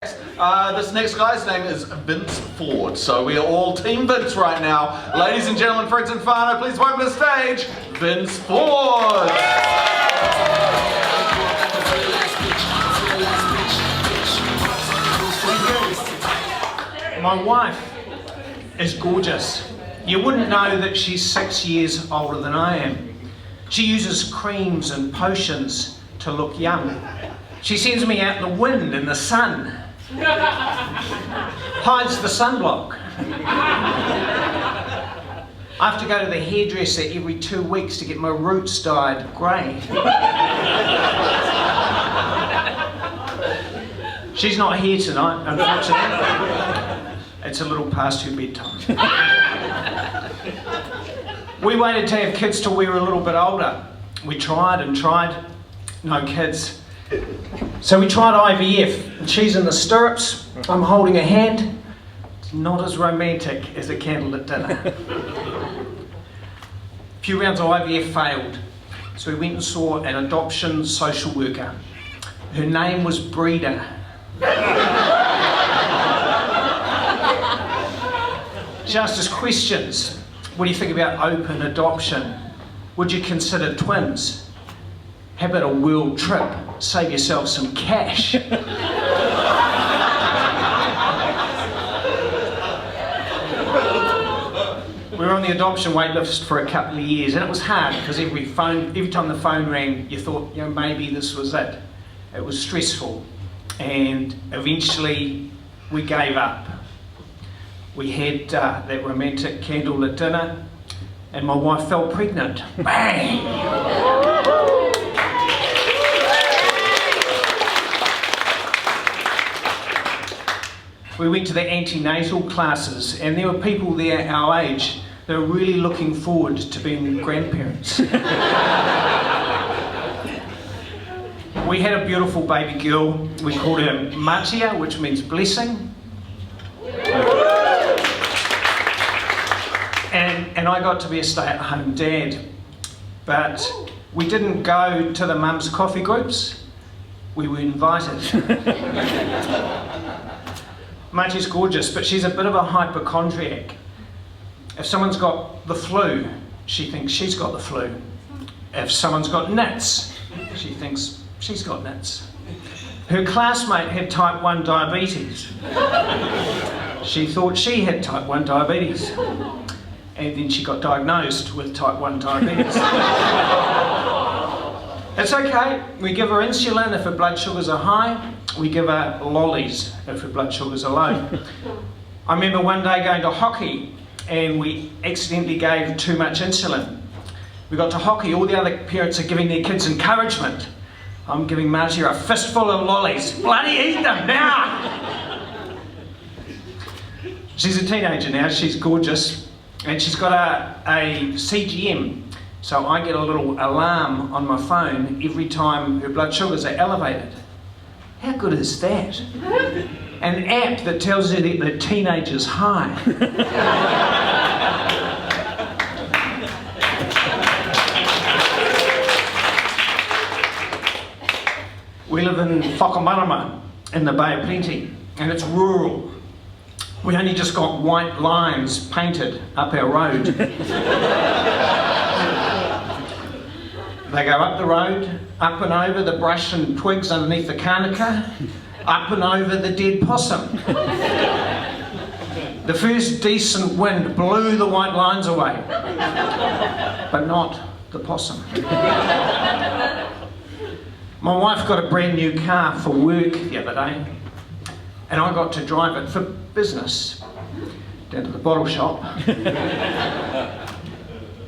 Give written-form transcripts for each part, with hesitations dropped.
This next guy's name is Vince Ford, so we are all Team Vince right now. Ladies and gentlemen, friends and whānau, please welcome to the stage, Vince Ford! My wife is gorgeous. You wouldn't know that she's 6 years older than I am. She uses creams and potions to look young. She sends me out in the wind in the sun. Hides the sunblock. I have to go to the hairdresser every 2 weeks to get my roots dyed grey. She's not here tonight, unfortunately. It's a little past her bedtime. We waited to have kids till we were a little bit older. We tried and tried, no kids. So we tried IVF. She's in the stirrups, I'm holding her hand. It's not as romantic as a candlelit dinner. A few rounds of IVF failed, so we went and saw an adoption social worker. Her name was Breeder. She asked us questions. What do you think about open adoption? Would you consider twins? How about a world trip? Save yourself some cash. We were on the adoption wait list for a couple of years, and it was hard because every time the phone rang, you thought, maybe this was it. It was stressful, and eventually we gave up. We had that romantic candlelit dinner, and my wife fell pregnant. Bang! We went to the antenatal classes, and there were people there our age that were really looking forward to being grandparents. We had a beautiful baby girl. We called her Matia, which means blessing. And I got to be a stay-at-home dad. But we didn't go to the mums coffee groups. We were invited. Matia's gorgeous, but she's a bit of a hypochondriac. If someone's got the flu, she thinks she's got the flu. If someone's got nits, she thinks she's got nits. Her classmate had type 1 diabetes. She thought she had type 1 diabetes. And then she got diagnosed with type 1 diabetes. It's okay, we give her insulin if her blood sugars are high. We give her lollies if her blood sugars are low. I remember one day going to hockey and we accidentally gave too much insulin. We got to hockey, all the other parents are giving their kids encouragement. I'm giving Matia a fistful of lollies. Bloody eat them now! She's a teenager now, she's gorgeous. And she's got a CGM, so I get a little alarm on my phone every time her blood sugars are elevated. How good is that? An app that tells you that the teenager's high. We live in Whakamarama in the Bay of Plenty, and it's rural. We only just got white lines painted up our road. They go up the road, up and over the brush and twigs underneath the kānaka, up and over the dead possum. The first decent wind blew the white lines away, but not the possum. My wife got a brand new car for work the other day, and I got to drive it for business down to the bottle shop.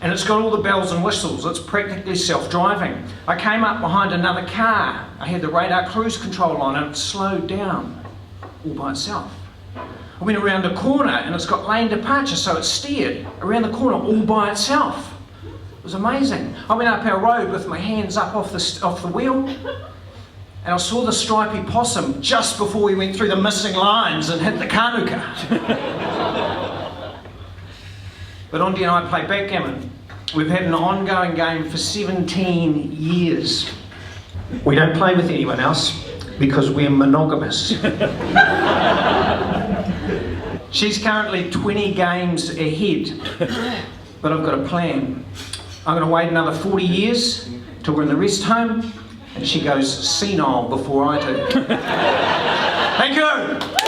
And it's got all the bells and whistles. It's practically self-driving. I came up behind another car. I had the radar cruise control on and it slowed down all by itself. I went around a corner and it's got lane departure, so it steered around the corner all by itself. It was amazing. I went up our road with my hands up off the wheel, and I saw the stripy possum just before we went through the missing lines and hit the kānuka. But Ondi and I play backgammon. We've had an ongoing game for 17 years. We don't play with anyone else. because we're monogamous. She's currently 20 games ahead, but I've got a plan. I'm going to wait another 40 years till we're in the rest home, and she goes senile before I do. Thank you!